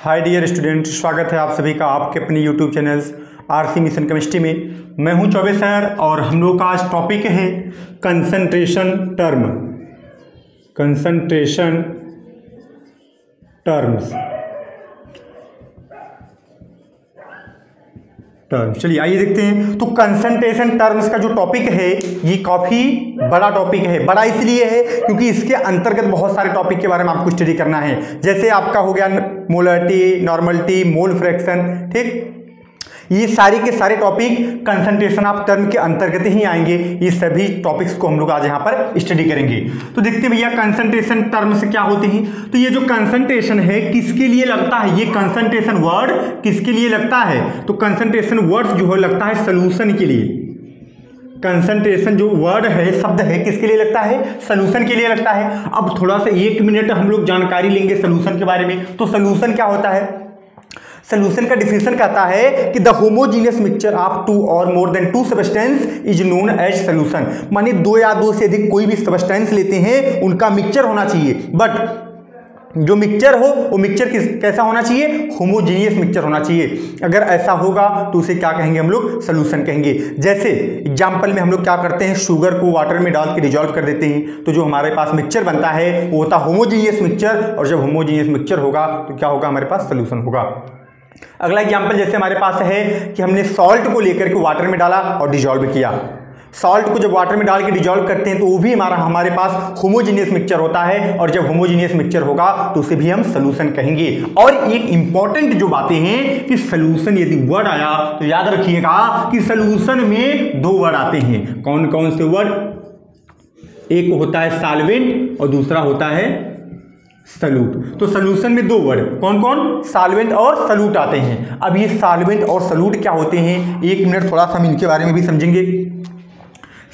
Hi dear student, स्वागत है आप सभी का आपके अपने YouTube channels RC mission chemistry में। मैं हूं चौबे सर और हम लोग का आज टॉपिक है कंसंट्रेशन टर्म्स। चलिए आइए देखते हैं। तो कंसंट्रेशन टर्म्स का जो टॉपिक है ये काफ़ी बड़ा टॉपिक है। बड़ा इसलिए है क्योंकि इसके अंतर्गत बहुत सारे टॉपिक के बारे में आपको स्टडी करना है। जैसे आपका हो गया मोलरिटी, नॉर्मलिटी, मोल फ्रैक्शन, ठीक। ये सारे के सारे टॉपिक कंसंट्रेशन ऑफ टर्म के अंतर्गत ही आएंगे। ये सभी टॉपिक्स को हम लोग आज यहाँ पर स्टडी करेंगे। तो देखते हैं भैया कंसंट्रेशन टर्म्स क्या होते हैं। तो ये जो कंसंट्रेशन है किसके लिए लगता है, ये कंसंट्रेशन वर्ड किसके लिए लगता है, तो कंसंट्रेशन वर्ड जो है लगता है सॉल्यूशन के लिए। कंसंट्रेशन जो वर्ड है, शब्द है, किसके लिए लगता है, सॉल्यूशन के लिए लगता है। अब थोड़ा सा 1 मिनट हम लोग जानकारी लेंगे सॉल्यूशन के बारे में। तो सॉल्यूशन क्या होता है, सॉल्यूशन का डिफिनेशन कहता है कि द होमोजीनियस मिक्सचर ऑफ 2 और more than 2 substance is known as solution. माने 2 या 2 से अधिक कोई भी सब्सटेंस लेते हैं उनका मिक्सचर होना चाहिए, बट जो मिक्सचर हो वो मिक्सचर कैसा होना चाहिए, होमोजीनियस मिक्सचर होना चाहिए। अगर ऐसा होगा तो उसे क्या कहेंगे हम लोग, सॉल्यूशन कहेंगे। जैसे एग्जांपल में हम लोग क्या करते हैं, शुगर को वाटर में डाल के डिजॉल्व कर देते हैं, तो जो हमारे पास मिक्सचर बनता है वो होता है होमोजीनियस मिक्सचर। और जब होमोजीनियस मिक्सचर होगा तो क्या होगा, हमारे पास सॉल्यूशन होगा। अगला एग्जांपल जैसे हमारे पास है कि हमने सॉल्ट को लेकर के वाटर में डाला और डिजॉल्व किया। सॉल्ट को जब वाटर में डाल के डिजॉल्व करते हैं तो वो भी हमारे पास होमोजीनियस मिक्सचर होता है। और जब होमोजीनियस मिक्सचर होगा तो उसे भी हम सॉल्यूशन कहेंगे। और एक इंपॉर्टेंट जो बातें हैं कि सॉल्यूशन यदि वर्ड आया तो याद रखिएगा कि सॉल्यूशन में 2 वर्ड आते हैं। कौन कौन से वर्ड, एक होता है सॉल्वेंट और दूसरा होता है सॉल्यूट। तो सॉल्यूशन में 2 वर्ड कौन कौन, सॉल्वेंट और सॉल्यूट आते हैं। अब ये सॉल्वेंट और सॉल्यूट क्या होते हैं, 1 मिनट थोड़ा सा हम इनके बारे में भी समझेंगे।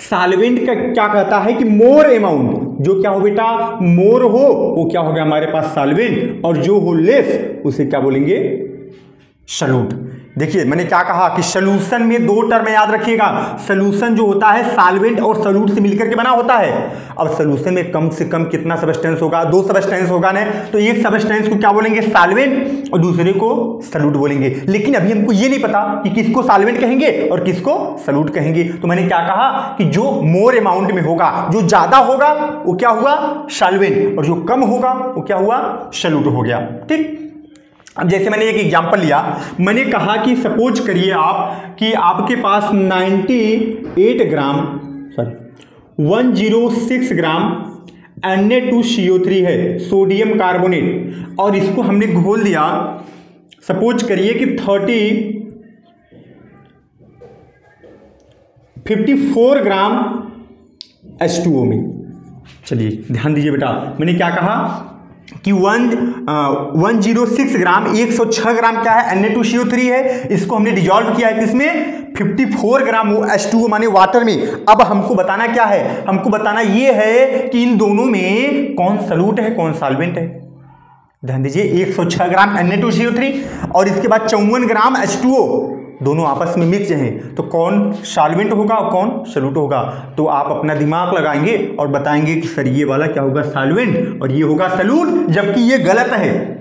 सॉल्वेंट का क्या कहता है कि मोर अमाउंट, जो क्या हो बेटा, मोर हो वो क्या हो गया हमारे पास सॉल्वेंट, और जो हो लेस उसे क्या बोलेंगे, सॉल्यूट। देखिए मैंने क्या कहा कि सॉल्यूशन में 2 टर्म याद रखिएगा। सॉल्यूशन जो होता है सॉल्वेंट और सॉल्यूट से मिलकर के बना होता है। अब सॉल्यूशन में कम से कम कितना सब्सटेंस होगा, 2 सब्सटेंस होगा ना, तो एक सब्सटेंस को क्या बोलेंगे, सॉल्वेंट, और दूसरे को सॉल्यूट बोलेंगे। लेकिन अभी हमको ये नहीं पता कि किसको सॉल्वेंट कहेंगे और किसको सॉल्यूट कहेंगे। तो मैंने क्या कहा कि जो मोर अमाउंट में होगा, जो ज्यादा होगा वो क्या हुआ, सॉल्वेंट, और जो कम होगा वो क्या हुआ, सॉल्यूट हो गया, ठीक। अब जैसे मैंने एक एग्जांपल लिया, मैंने कहा कि सपोज करिए आप कि आपके पास 106 ग्राम Na2CO3 है, सोडियम कार्बोनेट, और इसको हमने घोल दिया सपोज करिए कि 54 ग्राम H2O में। चलिए ध्यान दीजिए बेटा, मैंने क्या कहा कि 106 ग्राम, 106 ग्राम क्या है, Na2CO3 है। इसको हमने डिजॉल्व किया है किसमें, 54 ग्राम H2O माने वाटर में। अब हमको बताना क्या है, हमको बताना ये है कि इन दोनों में कौन सॉल्यूट है कौन सॉल्वेंट है। ध्यान दीजिए 106 ग्राम Na2CO3 और इसके बाद 54 ग्राम H2O, दोनों आपस में मिक्स हैं, तो कौन सॉल्वेंट होगा और कौन सॉल्यूट होगा। तो आप अपना दिमाग लगाएंगे और बताएंगे कि सर ये वाला क्या होगा, सॉल्वेंट, और ये होगा सॉल्यूट, जबकि ये गलत है।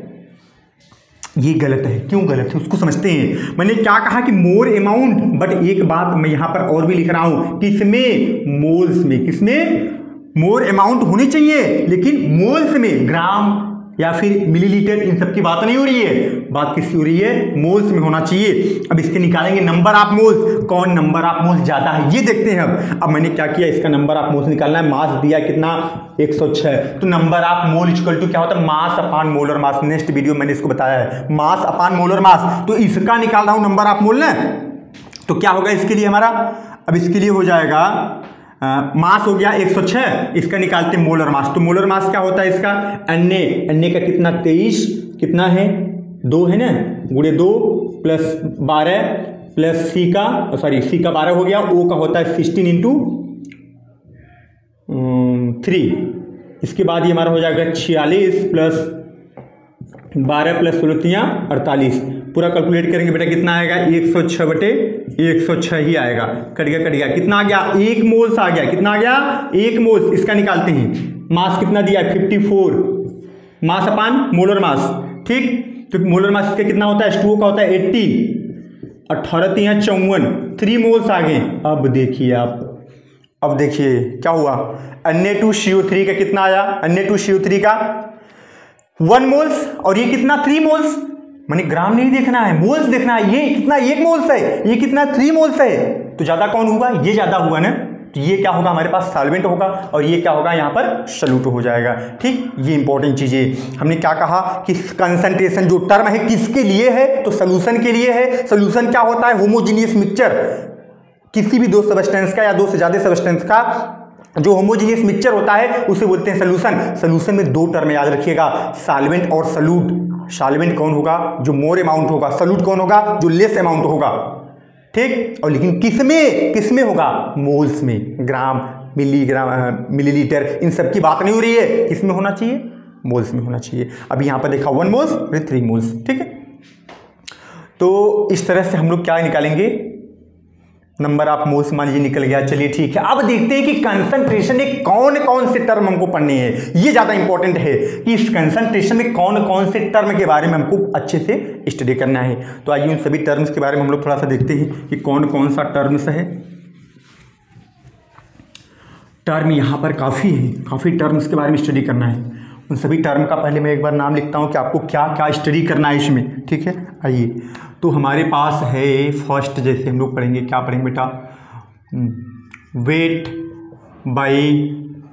ये गलत है, क्यों गलत है उसको समझते हैं। मैंने क्या कहा कि मोर अमाउंट, बट एक बात मैं यहां पर और भी लिख रहा हूं, किसमें, मोल्स में। किसमें, मोर अमाउंट होनी चाहिए लेकिन मोल्स में, ग्राम या फिर मिलीलीटर, इन सब की बात नहीं हो रही है, बात किसकी हो रही है, मोल्स में होना चाहिए। अब इसके निकालेंगे नंबर ऑफ मोल्स, कौन नंबर ऑफ मोल्स ज्यादा है ये देखते हैं। अब मैंने क्या किया, इसका नंबर ऑफ मोल्स निकालना है। मास दिया कितना, 106, तो number of mole equal to क्या होता है, mass upon molar mass. Next video मैंने इसको बताया है, मास अपॉन मोलर मास। तो इसका निकाल रहा हूं नंबर ऑफ मोल ना, तो क्या होगा इसके लिए हमारा, अब इसके लिए हो जाएगा मास हो गया 106, इसका निकालते हैं मोलर मास। तो मोलर मास क्या होता है इसका, Na का कितना, 23, कितना है, 2 है ना, गुणे 2 प्लस 12 प्लस C का 12 हो गया, O का होता है 16 इंटू 3। इसके बाद ये हमारा हो जाएगा 46 प्लस 12 प्लस 16 48। पूरा कैलकुलेट करेंगे बेटा कितना आएगा, 106/106 ही आएगा। कट गया, कितना आ गया, 1 मोल्स आ गया। कितना आ गया, 1 मोल्स। इसका निकालते हैं, मास कितना दिया है, 54, मास अपान मोलर मास, ठीक। तो मोलर मास इसका कितना होता है, H2O का होता है 80, 18 3 54, 3 मोल्स आ गए। अब देखिए आप, अब देखिए क्या हुआ, Na2CO3 का कितना आया, Na2CO3 का 1 मोल्स, और ये कितना 3 मोल्स, माने ग्राम नहीं देखना है, मोल्स देखना है। ये कितना 1 मोल्स है, ये कितना 3 मोल्स है, तो ज्यादा कौन हुआ, ये ज्यादा हुआ ना, तो ये क्या होगा हमारे पास सॉल्वेंट होगा, और ये क्या होगा यहाँ पर सॉल्यूट हो जाएगा। ठीक, ये इंपॉर्टेंट चीजें हमने क्या कहा कि कंसंट्रेशन जो टर्म है किसके लिए है, तो सोल्यूशन के लिए है। सोल्यूशन क्या होता है, होमोजीनियस मिक्सचर, किसी भी दो सब्सटेंस का या दो से ज्यादा सब्सटेंस का जो होमोजीनियस मिक्सचर होता है उसे बोलते हैं सोल्यूशन। सोल्यूशन में 2 टर्म याद रखिएगा, सॉल्वेंट और सॉल्यूट। सॉल्वेंट कौन होगा, जो मोर अमाउंट होगा, सॉल्यूट कौन होगा, जो लेस अमाउंट होगा। ठीक, और लेकिन किसमें होगा, मोल्स में, ग्राम, मिलीग्राम, मिलीलीटर, इन सब की बात नहीं हो रही है, किसमें होना चाहिए, मोल्स में होना चाहिए। अभी यहाँ पर देखा 1 मोल्स फिर 3 मोल्स। ठीक है, तो इस तरह से हम लोग क्या निकालेंगे, नंबर ऑफ मोल्स मान लीजिए निकल गया। चलिए ठीक है, अब देखते हैं कि कंसंट्रेशन में कौन कौन से टर्म हमको पढ़ने हैं। ये ज़्यादा इंपॉर्टेंट है कि इस कंसंट्रेशन में कौन कौन से टर्म के बारे में हमको अच्छे से स्टडी करना है। तो आइए उन सभी टर्म्स के बारे में हम लोग थोड़ा सा देखते हैं कि कौन कौन सा टर्म्स है। टर्म यहाँ पर काफ़ी टर्म्स के बारे में स्टडी करना है। उन सभी टर्म का पहले मैं एक बार नाम लिखता हूँ कि आपको क्या क्या स्टडी करना है इसमें। ठीक है, आइए, तो हमारे पास है फर्स्ट, जैसे हम लोग पढ़ेंगे, क्या पढ़ेंगे बेटा, वेट बाय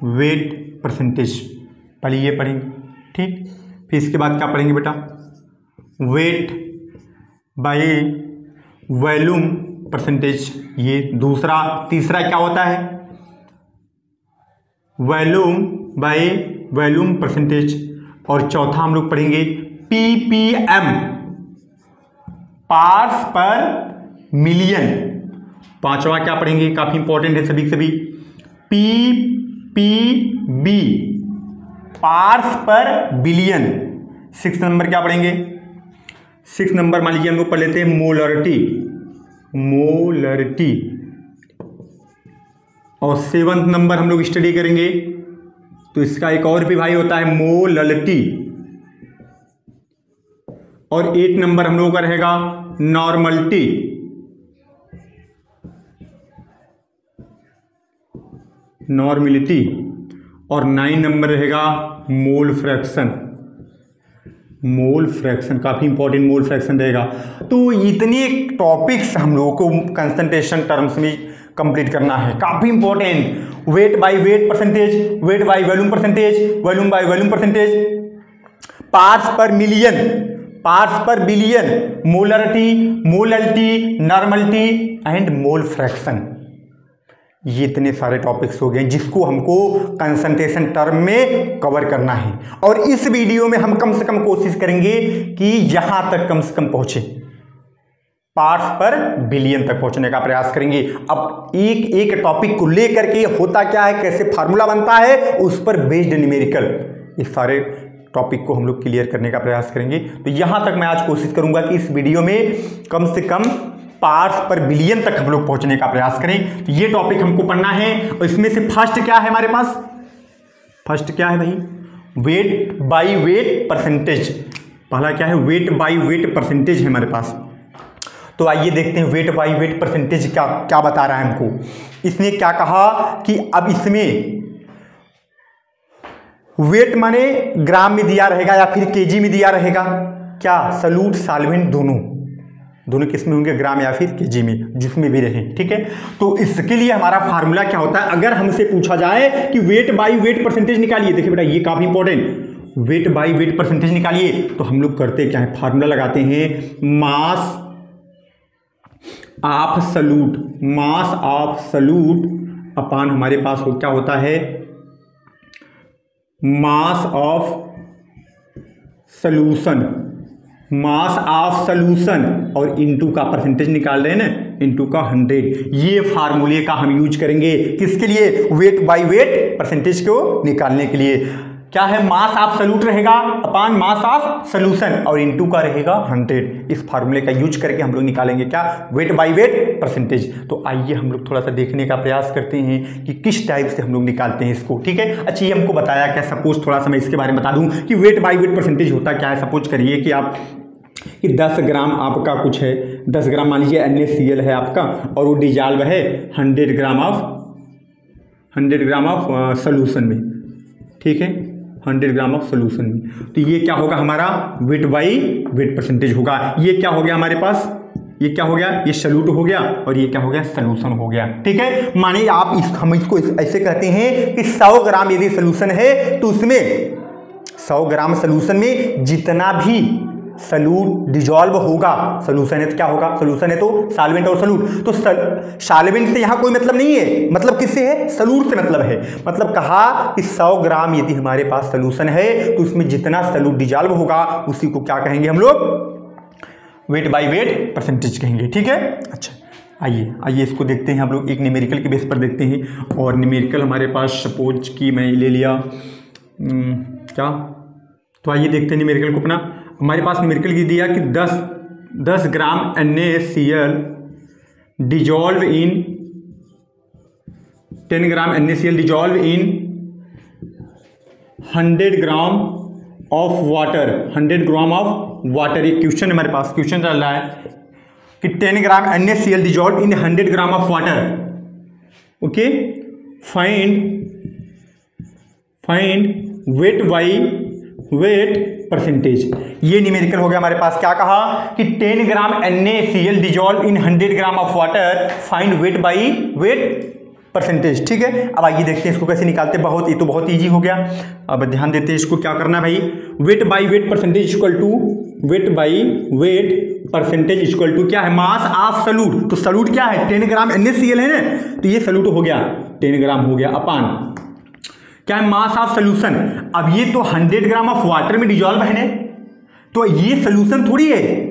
वेट परसेंटेज, पहले ये पढ़ेंगे। ठीक, फिर इसके बाद क्या पढ़ेंगे बेटा, वेट बाय वॉल्यूम परसेंटेज, ये दूसरा। तीसरा क्या होता है, वॉल्यूम बाय वॉल्यूम परसेंटेज, और चौथा हम लोग पढ़ेंगे ppm, पार्ट्स पर मिलियन। पांचवा क्या पढ़ेंगे, काफी इंपॉर्टेंट है सभी, ppb, parts per billion. 6 number क्या पढ़ेंगे, 6 नंबर मान लीजिए हम लोग पढ़ लेते हैं मोलरिटी, और 7 नंबर हम लोग स्टडी करेंगे, तो इसका एक और भी भाई होता है मोललिटी, और 8 नंबर हम लोगों का रहेगा नॉर्मलिटी, और 9 नंबर रहेगा मोल फ्रैक्शन, काफी इंपॉर्टेंट मोल फ्रैक्शन रहेगा। तो इतने टॉपिक्स हम लोगों को कंसंट्रेशन टर्म्स में कंप्लीट करना है, काफी important. Weight by weight percentage, weight by volume percentage, volume by volume percentage, parts per million, parts per billion, molarity, normality and mole fraction. ये इतने सारे टॉपिक्स हो गए जिसको हमको कंसंट्रेशन टर्म में कवर करना है, और इस वीडियो में हम कम से कम कोशिश करेंगे कि यहां तक कम से कम पहुंचे, पार्ट्स पर बिलियन तक पहुंचने का प्रयास करेंगे। अब एक एक टॉपिक को लेकर के होता क्या है, कैसे फार्मूला बनता है, उस पर बेस्ड न्यूमेरिकल, इस सारे टॉपिक को हम लोग क्लियर करने का प्रयास करेंगे। तो यहां तक मैं आज कोशिश करूंगा कि इस वीडियो में कम से कम पार्ट्स पर बिलियन तक हम लोग पहुंचने का प्रयास करें। तो ये टॉपिक हमको पढ़ना है, और इसमें से फर्स्ट क्या है हमारे पास, फर्स्ट क्या है भाई, वेट बाय वेट परसेंटेज। पहला क्या है, वेट बाय वेट परसेंटेज है हमारे पास। तो आइए देखते हैं वेट बाय वेट परसेंटेज क्या क्या बता रहा है हमको। इसने क्या कहा कि अब इसमें वेट माने ग्राम में दिया रहेगा या फिर केजी में दिया रहेगा, क्या सॉल्यूट सॉल्वेंट दोनों किस में होंगे, ग्राम या फिर केजी में, जिसमें भी रहे। ठीक है, तो इसके लिए हमारा फार्मूला क्या होता है, अगर हमसे पूछा जाए कि वेट बाय वेट परसेंटेज निकालिए, देखिए बेटा ये काफी important, weight by weight percentage निकालिए, तो हम लोग करते क्या है, फार्मूला लगाते हैं मास ऑफ सॉल्यूट अपान हमारे पास हो क्या होता है, मास ऑफ सॉल्यूशन, और इनटू का परसेंटेज निकाल रहे हैं ना, इनटू का 100। ये फार्मूले का हम यूज करेंगे किसके लिए, वेट बाय वेट परसेंटेज को निकालने के लिए। क्या है, मास ऑफ सॉल्यूट रहेगा अपान मास ऑफ सॉल्यूशन, और इनटू का रहेगा 100। इस फार्मूले का यूज करके हम लोग निकालेंगे क्या, वेट बाय वेट परसेंटेज। तो आइए हम लोग थोड़ा सा देखने का प्रयास करते हैं कि किस टाइप से हम लोग निकालते हैं इसको। ठीक है, अच्छा ये हमको बताया क्या, सपोज थोड़ा सा मैं इसके बारे में बता दूं कि वेट बाय वेट परसेंटेज होता क्या है। सपोज करिए कि आप कि 10 ग्राम आपका कुछ है, 10 ग्राम मान लीजिए NaCl है आपका, और वो डिजॉल्व है 100 ग्राम ऑफ सोल्यूशन में, ठीक है, 100 ग्राम ऑफ सोल्यूशन में। तो ये क्या होगा हमारा वेट बाई वेट परसेंटेज होगा। ये क्या हो गया हमारे पास, ये क्या हो गया, ये सल्यूट हो गया और ये क्या हो गया, सोल्यूशन हो गया, ठीक है। माने आप हम इसको ऐसे कहते हैं कि 100 ग्राम यदि सोल्यूशन है तो उसमें 100 ग्राम सोल्यूशन में जितना भी सल्यूट डिजॉल्व होगा, सोल्यूशन है तो क्या होगा, सोल्यूशन है तो सॉल्वेंट और सल्यूट, तो सॉल्वेंट से यहाँ कोई मतलब नहीं है, मतलब किससे है, सल्यूट से मतलब है। मतलब कहा कि 100 ग्राम यदि हमारे पास सोल्यूशन है तो उसमें जितना सल्यूट डिजॉल्व होगा उसी को क्या कहेंगे हम लोग, वेट बाई वेट परसेंटेज कहेंगे, ठीक है। अच्छा आइए इसको देखते हैं हम लोग, एक न्यूमेरिकल के बेस पर देखते हैं। और न्यूमेरिकल हमारे पास सपोज कि मैं ले लिया क्या, तो आइए देखते हैं न्यूमेरिकल को अपना। हमारे पास न्यूमेरिकल की दिया कि 10 ग्राम NaCl dissolve in 10 gram NaCl dissolve in 100 gram of water, 100 gram of water. ये क्वेश्चन हमारे पास क्वेश्चन चल रहा है कि 10 ग्राम NaCl dissolve in 100 gram of water, okay, find wait by weight percentage. ये न्यूमेरिकल हो गया हमारे पास। क्या कहा कि 10 ग्राम NaCl dissolve in 100 gram of water, find wait by weight percentage, ठीक है। अब आइए देखते हैं इसको कैसे निकालते हैं। ये तो बहुत इजी हो गया। अब ध्यान देते हैं इसको क्या करना है भाई, weight by weight percentage equal to weight by weight percentage equal to क्या है, मास ऑफ सल्यूट। तो सल्यूट क्या है, 10 ग्राम NaCl है ना, तो ये सल्यूट हो गया 10 ग्राम हो गया, अपान क्या है, मास ऑफ सोल्यूशन। अब ये तो 100 ग्राम ऑफ वाटर में डिजॉल्व है ना, तो ये सोल्यूशन थोड़ी है।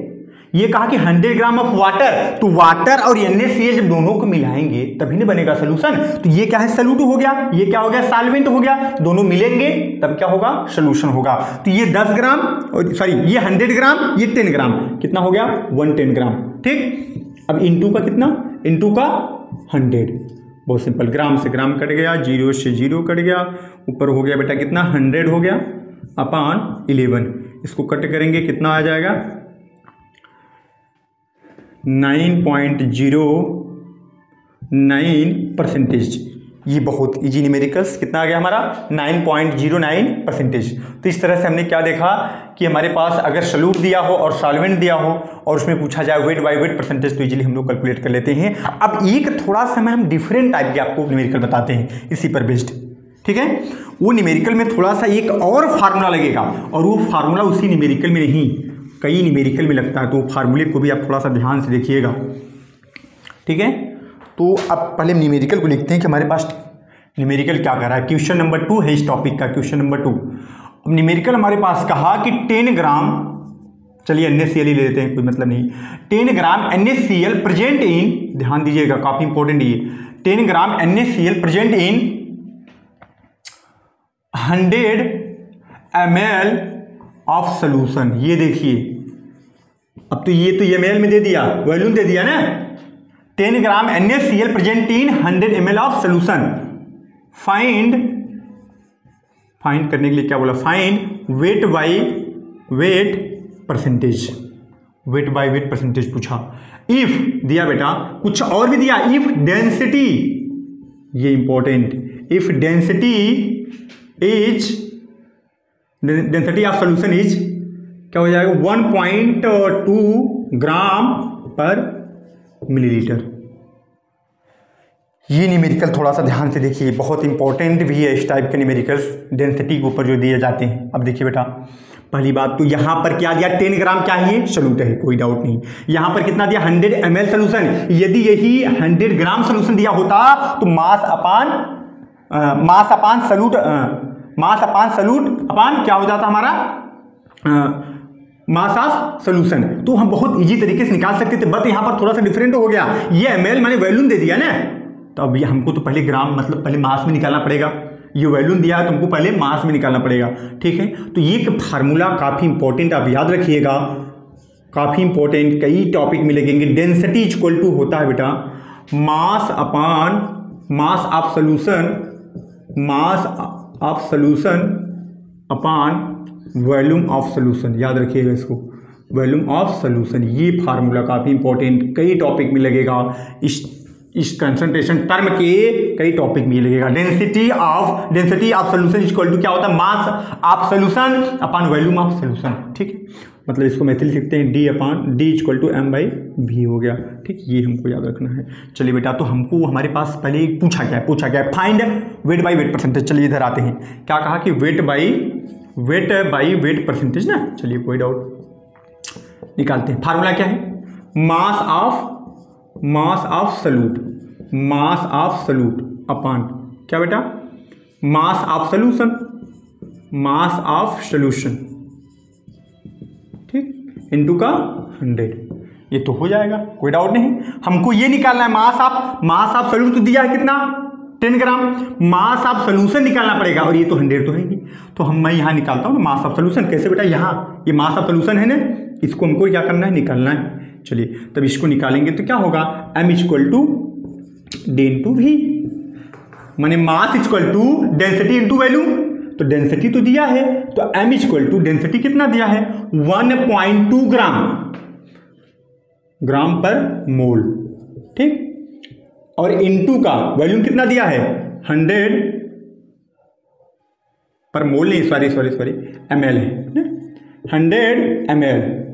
ये कहा कि 100 ग्राम ऑफ वाटर, तो वाटर और NaCl जब दोनों को मिलाएंगे तभी ना बनेगा सोल्यूशन। तो ये क्या है, सल्यूट हो गया, ये क्या हो गया, सॉल्वेंट हो गया। दोनों मिलेंगे तब क्या होगा, सोल्यूशन होगा। तो ये 10 ग्राम और सॉरी ये 100 ग्राम, ये 10 ग्राम, कितना हो गया 110 ग्राम, ठीक। अब इंटू का कितना, इंटू का 100, बहुत सिंपल, ग्राम से ग्राम कट गया, 0 से 0 कट गया, ऊपर हो गया बेटा कितना 100 हो गया, अपान 11। इसको कट करेंगे कितना आ जाएगा 9.09%। ये बहुत इजी न्यूमेरिकल्स, कितना आ गया हमारा 9.09%। तो इस तरह से हमने क्या देखा कि हमारे पास अगर सल्यूट दिया हो और सॉल्वेंट दिया हो और उसमें पूछा जाए वेट बाय वेट परसेंटेज, तो इजीली हम लोग कैलकुलेट कर लेते हैं। अब एक थोड़ा सा हम डिफरेंट टाइप के आपको न्यूमेरिकल बताते हैं इसी पर बेस्ड, ठीक है। वो न्यूमेरिकल में थोड़ा सा एक और फार्मूला लगेगा, और वो फार्मूला उसी न्यूमेरिकल में नहीं, कई न्यूमेरिकल में लगता है, तो फार्मूले को भी आप थोड़ा सा ध्यान से देखिएगा, ठीक है। तो अब पहले न्यूमेरिकल को लिखते हैं कि हमारे पास न्यूमेरिकल क्या कर रहा है। क्वेश्चन नंबर 2 है इस टॉपिक का, क्वेश्चन नंबर 2। अब न्यूमेरिकल हमारे पास कहा कि 10 ग्राम, चलिए NaCl ही ले लेते हैं, कोई मतलब नहीं, 10 ग्राम NaCl प्रेजेंट इन, ध्यान दीजिएगा काफी इंपॉर्टेंट ये, 10 ग्राम NaCl present in 100 ml of solution. ये देखिए, अब तो ये ml में दे दिया, वॉल्यूम दे दिया ना। 10 ग्राम NaCl present in 100 ml of solution, find करने के लिए क्या बोला, find wait by weight percentage, wait by weight percentage पूछा। इफ दिया बेटा, कुछ और भी दिया, इफ डेंसिटी, ये important, if density of solution is, क्या हो जाएगा 1.2 ग्राम पर मिलीलीटर। ये न्यूमेरिकल थोड़ा सा ध्यान से देखिए, बहुत इंपॉर्टेंट भी है इस टाइप के न्यूमेरिकल्स, डेंसिटी के ऊपर जो दिए जाते हैं। अब देखिए बेटा, पहली बात तो यहाँ पर क्या दिया, 10 ग्राम क्या है, सॉल्यूट है, कोई डाउट नहीं। यहाँ पर कितना दिया, 100 ml सोल्यूशन। यदि यही 100 ग्राम सोल्यूशन दिया होता तो मास अपान सल्यूट अपान क्या हो जाता हमारा, मास ऑफ सोल्यूशन। तो हम बहुत इजी तरीके से निकाल सकते थे, बट यहाँ पर थोड़ा सा डिफरेंट हो गया। ये ml मैंने वैल्यूम दे दिया ना, तो अब ये हमको तो पहले ग्राम मतलब पहले मास में निकालना पड़ेगा। ये वैल्यूम दिया है तो हमको पहले मास में निकालना पड़ेगा, ठीक है। तो ये फार्मूला काफ़ी इंपॉर्टेंट, आप याद रखिएगा, काफ़ी इंपॉर्टेंट, कई टॉपिक में लगेंगे। डेंसिटी इक्वल टू होता है बेटा mass upon mass of solution upon volume of solution, याद रखिएगा इसको, वॉल्यूम ऑफ सोल्यूशन। ये फार्मूला काफ़ी इंपॉर्टेंट, कई टॉपिक में लगेगा, इस कंसंट्रेशन टर्म के कई टॉपिक में लगेगा। Density of solution equal to क्या होता है, mass of solution upon volume of solution. ठीक है, मतलब इसको मैथ लिख सकते हैं D इक्वल टू m/v हो गया। ठीक, ये हमको याद रखना है। चलिए बेटा, तो हमको हमारे पास पहले पूछा क्या है find wait by weight percentage. चलिए इधर आते हैं, क्या कहा कि वेट बाई वेट परसेंटेज ना। चलिए कोई डाउट निकालते हैं। फार्मूला क्या है, मास ऑफ सॉल्यूट अपॉन क्या बेटा, मास ऑफ सॉल्यूशन ठीक, इनटू का 100। ये तो हो जाएगा, कोई डाउट नहीं। हमको ये निकालना है मास ऑफ सॉल्यूट तो दिया है कितना, 10 ग्राम। मास ऑफ सॉल्यूशन निकालना पड़ेगा, और ये तो 100 तो है ही। तो मैं यहाँ निकालता हूँ मास ऑफ सॉल्यूशन। कैसे बेटा, यहाँ ये मास ऑफ सॉल्यूशन है ना, इसको हमको क्या करना है, निकालना है। चलिए तब इसको निकालेंगे तो क्या होगा, m equal to d into V, माने mass equal to density into volume. तो डेंसिटी तो दिया है, तो m इक्वल टू डेंसिटी कितना दिया है, 1.2 ग्राम पर मोल। ठीक, और इनटू का वॉल्यूम कितना दिया है, 100 पर मोल नहीं, सॉरी ml है, 100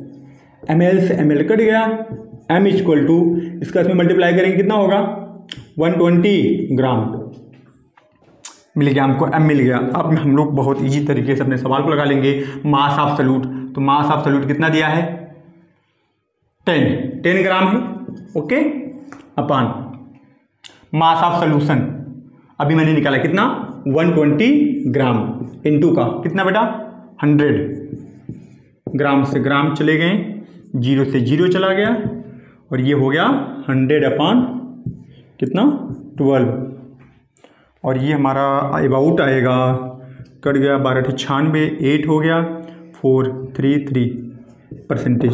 ml से ml कट गया। m इक्वल टू इसका इसमें मल्टीप्लाई करेंगे कितना होगा, 120 ग्राम मिल गया हमको, m मिल गया। अब हम लोग बहुत इजी तरीके से अपने सवाल को लगा लेंगे। मास ऑफ सॉल्यूट, तो मास ऑफ सॉल्यूट कितना दिया है, 10 ग्राम है। Okay, upon mass of solution अभी मैंने निकाला कितना, 120 ग्राम इनटू का कितना बेटा, 100 ग्राम से ग्राम चले गए, 0 से 0 चला गया, और ये हो गया 100 अपॉन कितना, 12, और ये हमारा अबाउट आएगा, कट गया 12×96, 8 हो गया, 433%।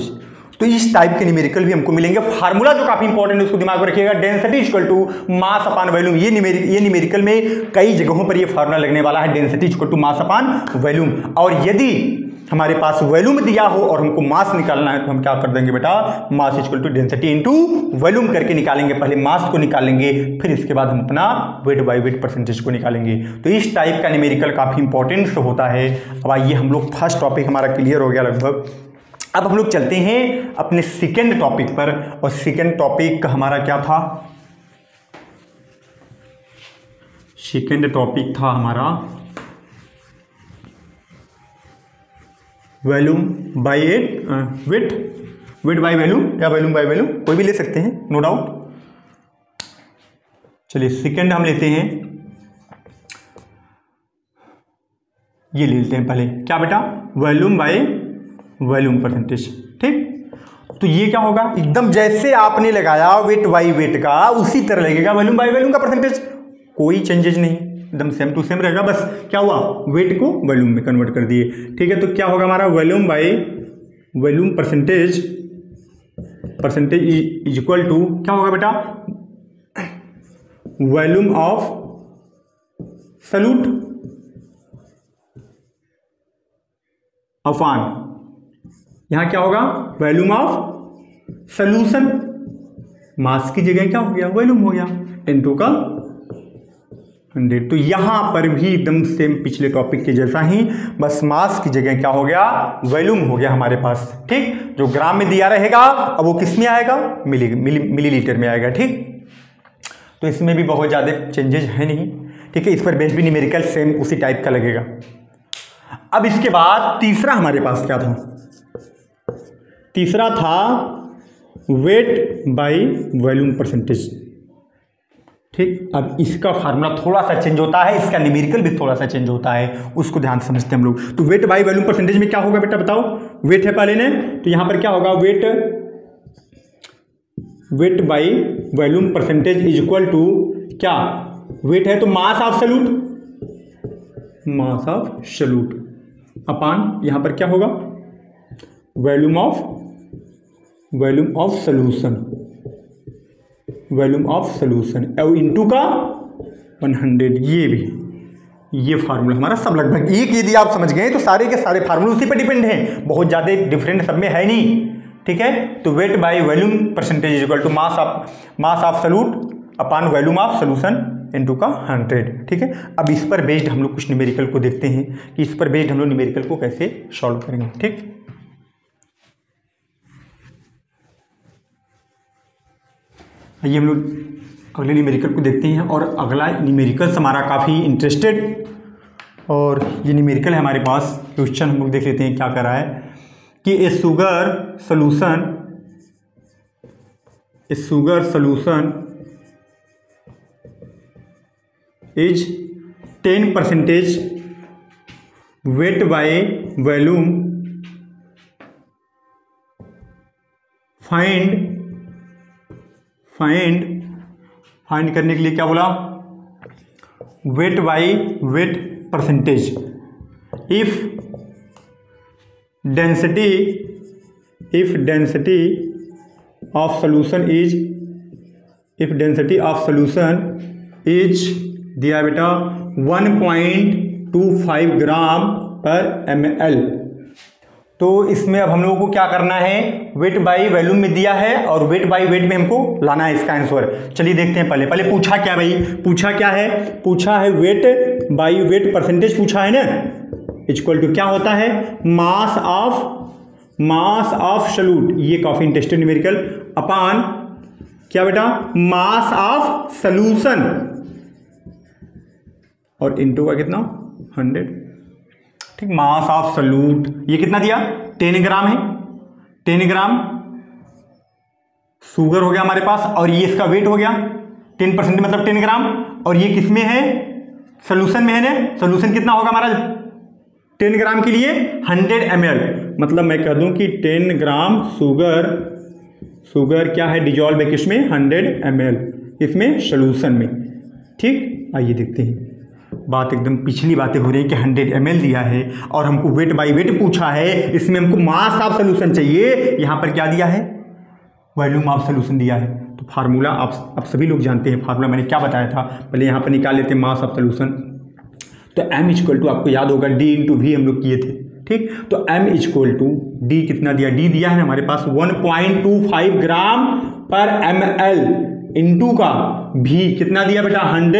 तो इस टाइप के न्यूमेरिकल भी हमको मिलेंगे। फार्मूला जो काफी इंपॉर्टेंट है उसको दिमाग में रखिएगा, density equal to mass upon volume. ये न्यूमेरिकल में कई जगहों पर ये फार्मूला लगने वाला है, density equal to mass upon volume. और यदि हमारे पास वॉल्यूम दिया हो और हमको मास निकालना है तो हम क्या कर देंगे बेटा, mass equal to density into volume करके निकालेंगे। पहले मास को निकालेंगे, फिर इसके बाद हम अपना वेट बाय वेट परसेंटेज को निकालेंगे। तो इस टाइप का न्यूमेरिकल काफी इंपॉर्टेंट होता है। अब आइए हम लोग फर्स्ट टॉपिक हमारा क्लियर हो गया लगभग। अब हम लोग चलते हैं अपने सेकेंड टॉपिक पर, और सेकेंड टॉपिक हमारा क्या था, सेकेंड टॉपिक था हमारा volume by weight by volume, या वॉल्यूम बाय वॉल्यूम कोई भी ले सकते हैं, नो डाउट। चलिए सेकेंड हम लेते हैं, ये ले लेते हैं पहले, क्या बेटा, वॉल्यूम बाय वॉल्यूम परसेंटेज। ठीक, तो ये क्या होगा, एकदम जैसे आपने लगाया वेट बाई वेट का उसी तरह लगेगा वॉल्यूम बाई वॉल्यूम का परसेंटेज, कोई चेंजेज नहीं, एकदम सेम टू सेम रहेगा। बस क्या हुआ, वेट को वॉल्यूम में कन्वर्ट कर दिए। ठीक है, तो क्या होगा हमारा volume by volume percentage is equal to क्या होगा बेटा, वॉल्यूम ऑफ सॉल्यूट अपॉन, यहां क्या होगा, वॉल्यूम ऑफ सॉल्यूशन। मास की जगह क्या हो गया, वॉल्यूम हो गया, इनटू का 100। तो यहां पर भी एकदम सेम पिछले टॉपिक के जैसा ही, बस मास की जगह क्या हो गया, वॉल्यूम हो गया हमारे पास। ठीक, जो ग्राम में दिया रहेगा अब वो किस में आएगा, मिलीलीटर में आएगा। ठीक, तो इसमें भी बहुत ज़्यादा चेंजेज है नहीं। ठीक है, इस पर बेस भी न्यूमेरिकल सेम उसी टाइप का लगेगा। अब इसके बाद तीसरा हमारे पास क्या था, तीसरा था वेट बाय वॉल्यूम परसेंटेज। ठीक, अब इसका फार्मूला थोड़ा सा चेंज होता है, इसका न्यूमेरिकल भी थोड़ा सा चेंज होता है, उसको ध्यान से समझते हैं हम लोग। तो वेट बाय वॉल्यूम परसेंटेज में क्या होगा बेटा, बताओ, वेट है पहले ने, तो यहां पर क्या होगा, weight by volume percentage is equal to क्या, वेट है तो मास ऑफ सॉल्यूट अपॉन यहां पर क्या होगा, वॉल्यूम ऑफ सॉल्यूशन और इनटू का 100। ये फार्मूला हमारा सब लगभग एक, यदि आप समझ गए तो सारे के सारे फार्मूले उसी पर डिपेंड हैं, बहुत ज़्यादा डिफरेंट सब में है नहीं, ठीक है। तो weight by volume percentage is equal to mass of solute upon volume of solution into का 100, ठीक है। अब इस पर बेस्ड हम लोग कुछ न्यूमेरिकल को देखते हैं कि इस पर बेस्ड हम लोग न्यूमेरिकल को कैसे सॉल्व करेंगे, ठीक। आइए हम लोग अगले न्यूमेरिकल को देखते हैं, और अगला न्यूमेरिकल हमारा काफ़ी इंटरेस्टेड, और ये न्यूमेरिकल है हमारे पास। क्वेश्चन हम लोग देख लेते हैं क्या कर रहा है कि a sugar solution is 10% weight by volume, find करने के लिए क्या बोला, weight by weight percentage. If density of solution is दिया बेटा 1.25 ग्राम पर ml। तो इसमें अब हम लोगों को क्या करना है, वेट बाई वॉल्यूम में दिया है और वेट बाई वेट में हमको लाना है इसका आंसर। चलिए देखते हैं, पहले पूछा क्या भाई, पूछा है वेट बाई वेट परसेंटेज पूछा है ना, इक्वल टू क्या होता है, मास ऑफ सॉल्यूट, ये काफी इंटरेस्टिंग न्यूमेरिकल, अपॉन क्या बेटा, मास ऑफ सॉल्यूशन, और इनटू का कितना 100, ठीक। मास ऑफ सॉल्यूट ये कितना दिया, 10 ग्राम है, 10 ग्राम शुगर हो गया हमारे पास, और ये इसका वेट हो गया 10% मतलब 10 ग्राम, और ये किस में है, सॉल्यूशन में है ना। सॉल्यूशन कितना होगा हमारा 10 ग्राम के लिए 100 ml, मतलब मैं कह दूं कि 10 ग्राम शुगर क्या है, डिजॉल्व है किसमें, 100 ml इसमें सॉल्यूशन में, ठीक। आइए देखते हैं, बात एकदम पिछली बातें हो रही है कि 100 ml दिया है और हमको वेट बाई वेट पूछा है, इसमें हमको मास ऑफ सॉल्यूशन चाहिए, यहाँ पर क्या दिया है, वॉल्यूम ऑफ सॉल्यूशन दिया है। तो फार्मूला आप सभी लोग जानते हैं, फार्मूला मैंने क्या बताया था, पहले यहाँ पर निकाल लेते हैं मास ऑफ सॉल्यूशन। तो m इक्वल टू आपको याद होगा d इंटू वी हम लोग किए थे, ठीक। तो m इक्वल टू d कितना दिया, d दिया है हमारे पास 1.25 ग्राम पर ml, इंटू का v कितना दिया बेटा 100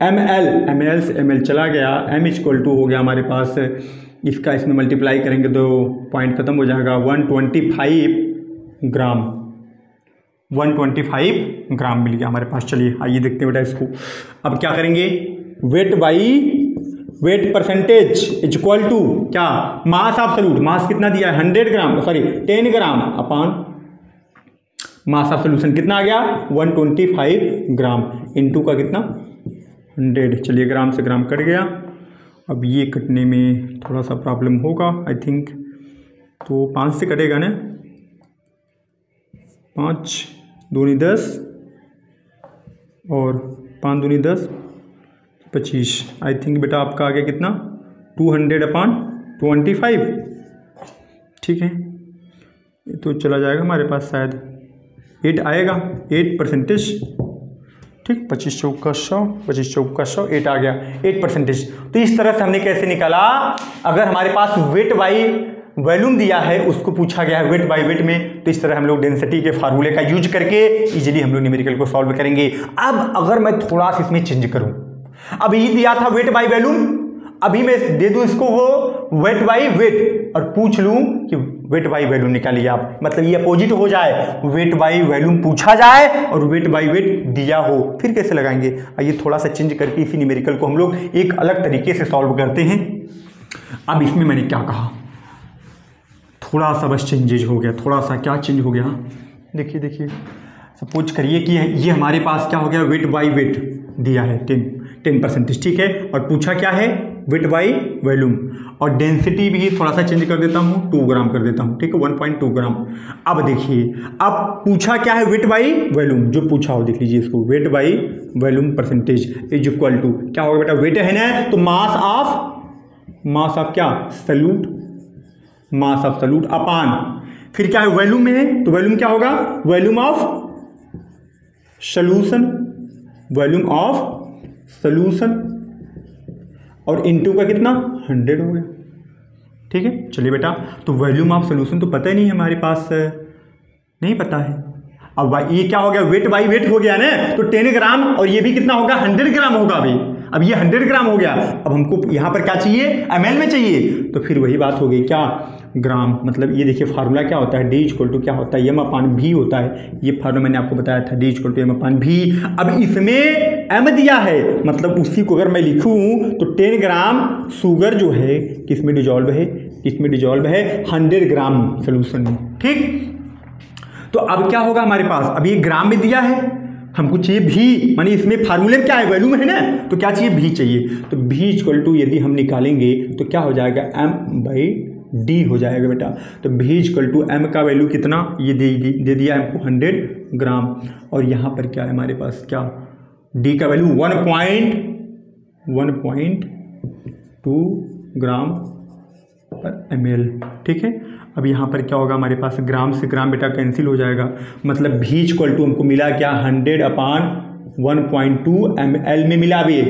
ml से ml चला गया, m इक्वल टू हो गया हमारे पास, इसका इसमें मल्टीप्लाई करेंगे तो पॉइंट खत्म हो जाएगा, 125 ग्राम मिल गया हमारे पास। चलिए आइए देखते हैं बेटा इसको, अब क्या करेंगे, weight by weight percentage equal to क्या, मास ऑफ सॉल्यूट, मास कितना दिया है 10 gram upon mass of solution कितना आ गया 125 ग्राम, इंटू का कितना 100। चलिए ग्राम से ग्राम कट गया, अब ये कटने में थोड़ा सा प्रॉब्लम होगा आई थिंक, तो 5 से कटेगा ना, 5 दूनी 10 और 5 दूनी 10 25, आई थिंक बेटा आपका आ गया कितना 200/25, ठीक है। तो चला जाएगा हमारे पास शायद 8 आएगा, 8%, ठीक। 25 चौका 100 8 आ गया 8%। तो इस तरह से हमने कैसे निकाला, अगर हमारे पास वेट बाई वॉल्यूम दिया है उसको पूछा गया है वेट बाई वेट में, तो इस तरह हम लोग डेंसिटी के फार्मूले का यूज करके इजीली हम लोग न्यूमेरिकल को सॉल्व करेंगे। अब अगर मैं थोड़ा सा इसमें चेंज करूं, अब ये दिया था वेट बाई वॉल्यूम, अभी मैं दे दूं इसको वो वेट बाई वेट और पूछ लूं कि वेट बाई वॉल्यूम निकालिए आप, मतलब ये अपोजिट हो जाए, वेट बाई वॉल्यूम पूछा जाए और वेट बाई वेट दिया हो, फिर कैसे लगाएंगे। आइए थोड़ा सा चेंज करके इसी न्यूमेरिकल को हम लोग एक अलग तरीके से सॉल्व करते हैं। अब इसमें मैंने क्या कहा, थोड़ा सा बस चेंजेज हो गया, थोड़ा सा क्या चेंज हो गया, देखिए सपोज करिए कि ये हमारे पास क्या हो गया, वेट बाई वेट दिया है 10%, ठीक है, और पूछा क्या है वेट बाई वॉल्यूम, और डेंसिटी भी थोड़ा सा चेंज कर देता हूँ, 2 ग्राम कर देता हूँ, ठीक है, 1.2 ग्राम। अब देखिए, अब पूछा क्या है वेट बाई वॉल्यूम, जो पूछा हो देख लीजिए इसको, weight by volume percentage is equal to क्या होगा बेटा, वेट है ना, तो मास ऑफ क्या, solute, mass of solute upon, फिर क्या है वॉल्यूम में है, तो वॉल्यूम क्या होगा, volume of solution, volume of solution और इनटू का कितना 100 हो गया। ठीक है, चलिए बेटा, तो वॉल्यूम ऑफ सोल्यूशन तो पता ही नहीं है हमारे पास, नहीं पता है। अब ये क्या हो गया, वेट बाई वेट हो गया ना, तो 10 ग्राम और ये भी कितना होगा 100 ग्राम होगा अभी। अब ये 100 ग्राम हो गया, अब हमको यहाँ पर क्या चाहिए, ml में चाहिए, तो फिर वही बात हो गई क्या, ग्राम। मतलब ये देखिए फार्मूला क्या होता है, D = क्या होता है, m/v होता है। ये फार्मूला मैंने आपको बताया था, D = m/v। अब इसमें m दिया है, मतलब उसी को अगर मैं लिखूँ तो 10 ग्राम शुगर जो है किसमें डिजॉल्व है, किसमें डिजॉल्व है 100 ग्राम सोल्यूशन में। ठीक, तो अब क्या होगा हमारे पास, अब ये ग्राम में दिया है, हमको चाहिए भी, माने इसमें फार्मूले में क्या है, वैल्यू में है ना, तो क्या चाहिए भी चाहिए। तो v = यदि हम निकालेंगे तो क्या हो जाएगा m/d हो जाएगा बेटा। तो v = m का वैल्यू कितना, ये दे दिया हमको 100 ग्राम, और यहाँ पर क्या है हमारे पास, क्या d का वैल्यू 1.2 ग्राम/ml। ठीक है, अब यहाँ पर क्या होगा हमारे पास, ग्राम से ग्राम बेटा कैंसिल हो जाएगा, मतलब v = हमको मिला क्या 100/1.2 ml में मिला भी।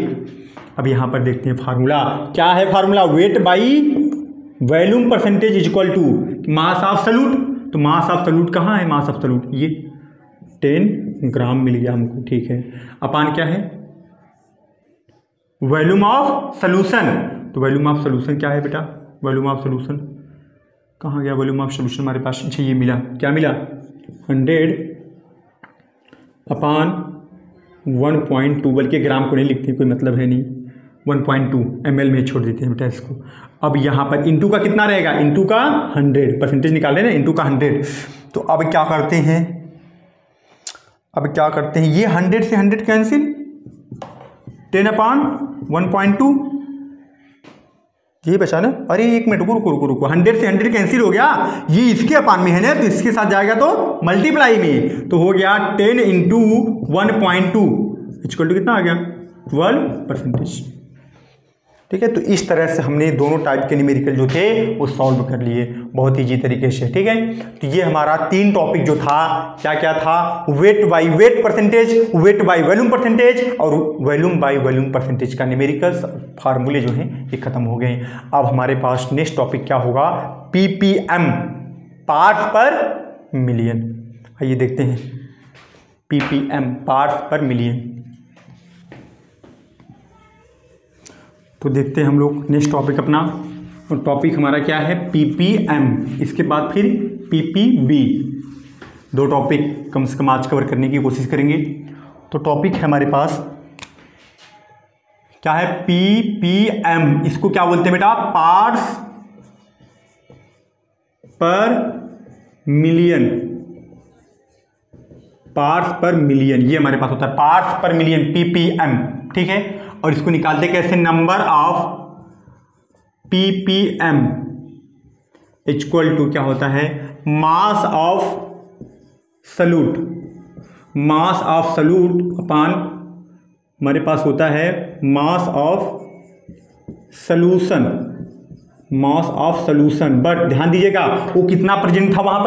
अब यहाँ पर देखते हैं फार्मूला क्या है, formula weight by volume percentage equal to mass of solute. तो मास ऑफ सॉल्यूट कहाँ है, मास ऑफ सॉल्यूट ये 10 ग्राम मिल गया हमको। ठीक है, अपान क्या है, वॉल्यूम ऑफ सॉल्यूशन। तो वॉल्यूम ऑफ सॉल्यूशन क्या है बेटा, वॉल्यूम ऑफ सॉल्यूशन कहाँ गया, वॉल्यूम ऑफ सॉल्यूशन हमारे पास, अच्छा ये मिला, क्या मिला 100/1.2, बल्कि ग्राम को नहीं लिखते, कोई मतलब है नहीं, 1.2 ml में छोड़ देते हैं बेटा इसको। अब यहाँ पर इंटू का कितना रहेगा, इंटू का 100, परसेंटेज निकाल रहे हैं ना, इंटू का 100। तो अब क्या करते हैं, ये 100 से 100 कैंसिल, 10/1.2 यही बचा ना। अरे एक मिनट रुको, 100 से 100 कैंसिल हो गया, ये इसके अपान में है ना, तो इसके साथ जाएगा तो मल्टीप्लाई में, तो हो गया 10 × 1.2 = कितना आ गया 12%। ठीक है, तो इस तरह से हमने दोनों टाइप के न्यूमेरिकल जो थे वो सॉल्व कर लिए बहुत ईजी तरीके से। ठीक है, तो ये हमारा 3 टॉपिक जो था, क्या क्या था, wait by weight percentage, wait by volume percentage और वॉल्यूम बाई वॉल्यूम परसेंटेज का न्यूमेरिकल्स फार्मूले जो हैं ये खत्म हो गए। अब हमारे पास नेक्स्ट टॉपिक क्या होगा, ppm, पार्ट्स पर मिलियन। आइए देखते हैं ppm, पार्ट्स पर मिलियन। तो देखते हैं हम लोग नेक्स्ट टॉपिक अपना, और टॉपिक हमारा क्या है ppm, इसके बाद फिर ppb। 2 टॉपिक कम से कम आज कवर करने की कोशिश करेंगे। तो टॉपिक है हमारे पास क्या है ppm, इसको क्या बोलते हैं बेटा, parts per million, parts per million, ये हमारे पास होता है पार्ट्स पर मिलियन ppm। ठीक है, और इसको निकालते कैसे, नंबर ऑफ ppm = क्या होता है, mass of solute, mass of solute upon हमारे पास होता है mass of solution, mass of solution. But ध्यान दीजिएगा वो कितना प्रेजेंट था वहां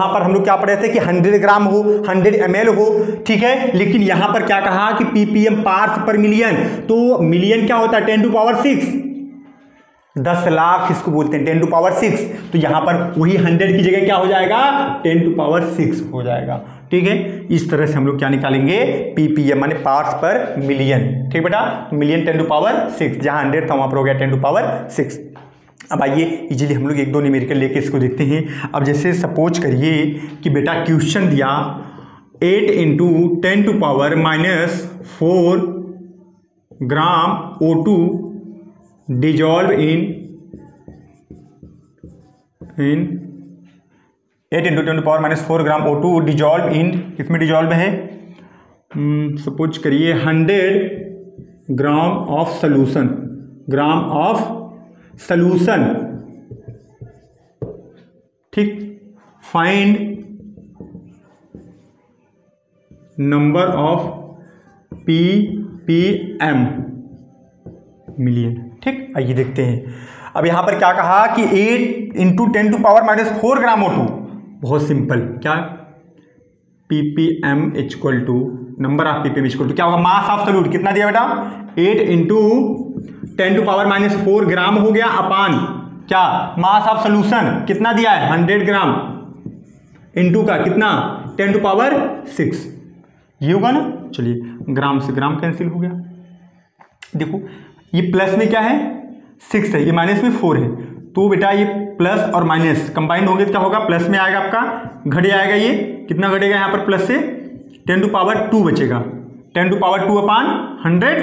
पर हम लोग क्या पढ़े थे कि 100 ग्राम हो, 100 ml हो। ठीक है, लेकिन यहां पर क्या कहा कि ppm पार्ट्स पर मिलियन, तो मिलियन क्या होता है 10⁶, 10 लाख इसको बोलते हैं 10⁶। तो यहां पर वही 100 की जगह क्या हो जाएगा 10⁶ हो जाएगा। ठीक है, इस तरह से हम लोग क्या निकालेंगे ppm माने पार्ट्स पर मिलियन। ठीक बेटा, मिलियन 10⁶, जहां 100 था वहां पर हो गया 10⁶। अब आइए इजीली हम लोग 1-2 न्यूमेरिकल लेके इसको देखते हैं। अब जैसे सपोज करिए कि बेटा क्वेश्चन दिया 8 × 10⁻⁴ ग्राम O2 dissolve in 8 × 10⁻⁴ gram O2 dissolve in, किसमें डिजॉल्व है, सपोज करिए 100 gram of solution, gram of solution. ठीक, find number of ppm million. ठीक, आइए देखते हैं। अब यहां पर क्या कहा कि 8 × 10⁻⁴ ग्राम O2, बहुत सिंपल, क्या ppm = नंबर ऑफ ppm = क्या होगा, मास ऑफ सॉल्यूट कितना दिया बेटा 8 × 10⁻⁴ ग्राम हो गया अपान क्या मास ऑफ सोल्यूशन कितना दिया है 100 ग्राम इनटू का कितना 10⁻⁶ ये होगा ना। चलिए ग्राम से ग्राम कैंसिल हो गया। देखो ये प्लस में क्या है 6 है, ये माइनस में 4 है, तो बेटा ये प्लस और माइनस कंबाइंड होंगे तो क्या होगा प्लस में आएगा आपका घट जाएगा, ये कितना घटेगा यहाँ पर प्लस से 10⁻² बचेगा 10⁻² अपान 100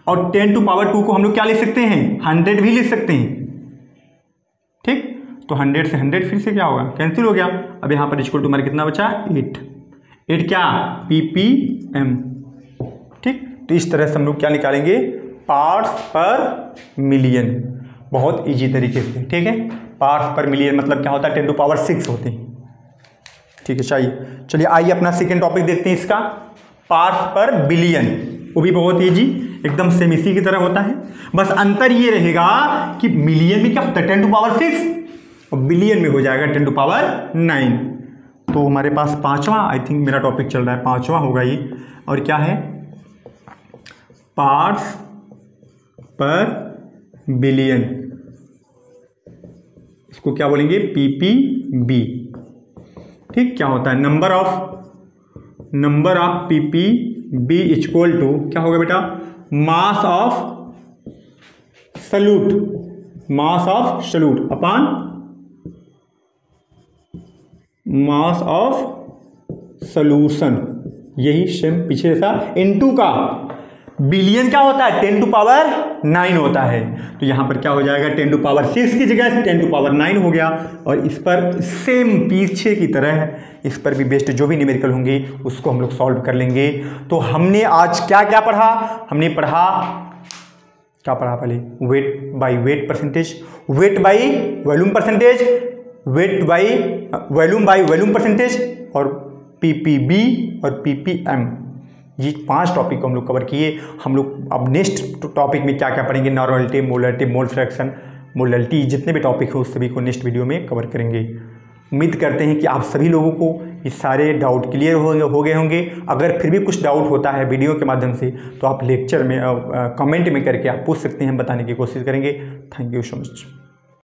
और 10⁻² को हम लोग क्या लिख सकते हैं 100 भी लिख सकते हैं। ठीक, तो 100 से 100 फिर से क्या होगा कैंसिल हो गया। अब यहाँ पर इक्वल टू हमारा कितना बचा 8 क्या ppm। ठीक, तो इस तरह से हम लोग क्या निकालेंगे पार्ट्स पर मिलियन, बहुत इजी तरीके से। ठीक है, पार्ट्स पर मिलियन मतलब क्या होता है 10⁻⁶ होते हैं। ठीक है, चलिए आइए अपना सेकेंड टॉपिक देखते हैं इसका, पार्ट्स पर बिलियन। वो भी बहुत इजी एकदम सेम इसी की तरह होता है, बस अंतर ये रहेगा कि मिलियन में क्या होता है 10⁻⁶ और बिलियन में हो जाएगा 10⁻⁹। तो हमारे पास पांचवा आई थिंक मेरा टॉपिक चल रहा है, पांचवा होगा ये, और क्या है पार्ट्स पर बिलियन, इसको क्या बोलेंगे ppb। ठीक, क्या होता है number of ppb equal to क्या होगा बेटा mass of solute upon mass of solution, यही सेम पीछे था इनटू का बिलियन क्या होता है 10⁻⁹ होता है, तो यहाँ पर क्या हो जाएगा 10⁻⁶ की जगह 10⁻⁹ हो गया। और इस पर सेम पीछे की तरह है, इस पर भी बेस्ड जो भी न्यूमेरिकल होंगे उसको हम लोग सॉल्व कर लेंगे। तो हमने आज क्या क्या पढ़ा, हमने पढ़ा क्या पढ़ा पहले wait by weight percentage, wait by volume percentage, wait by volume percentage और ppb और ppm, ये 5 टॉपिक को हम लोग कवर किए। हम लोग अब नेक्स्ट टॉपिक में क्या क्या पढ़ेंगे normality, molarity, mole fraction, molarity, जितने भी टॉपिक हो उस सभी को नेक्स्ट वीडियो में कवर करेंगे। उम्मीद करते हैं कि आप सभी लोगों को ये सारे डाउट क्लियर हो गए होंगे। अगर फिर भी कुछ डाउट होता है वीडियो के माध्यम से तो आप लेक्चर में कमेंट में करके आप पूछ सकते हैं, बताने की कोशिश करेंगे। Thank you so much.